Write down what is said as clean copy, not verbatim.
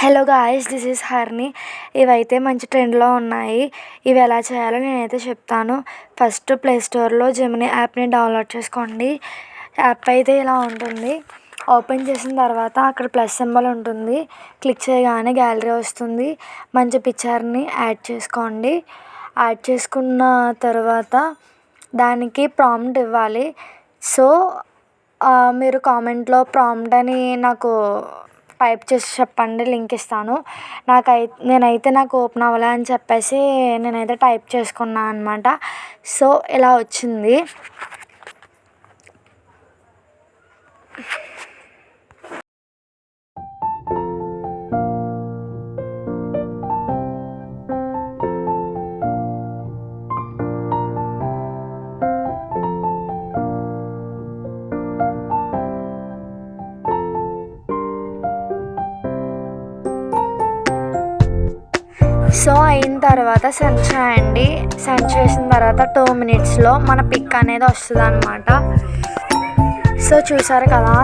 Hello guys, this is Harni. ఇవైతే మంచి ట్రెండ్లో ఉన్నాయి. ఇవి ఎలా చేయాలో నేనైతే చెప్తాను. ఫస్ట్ ప్లే స్టోర్లో జెమినీ యాప్ని డౌన్లోడ్ చేసుకోండి. యాప్ అయితే ఇలా ఉంటుంది. ఓపెన్ చేసిన తర్వాత అక్కడ ప్లస్ సింబల్ ఉంటుంది. క్లిక్ చేయగానే గ్యాలరీ వస్తుంది. మంచి పిక్చర్ని యాడ్ చేసుకోండి. యాడ్ చేసుకున్న తర్వాత దానికి ప్రాంప్ట్ ఇవ్వాలి. సో మీరు కామెంట్లో ప్రాంప్ట్ అని నాకు టైప్ చేసి చెప్పండి, లింక్ ఇస్తాను. నేనైతే నాకు ఓపెన్ అవ్వలే అని చెప్పేసి నేనైతే టైప్ చేసుకున్నాను అనమాట. సో ఇలా వచ్చింది. సో అయిన తర్వాత సెండ్ చేయండి. సెండ్ చేసిన తర్వాత 2 minutesలో మన పిక్ అనేది వస్తుంది అనమాట. సో చూసారు కదా.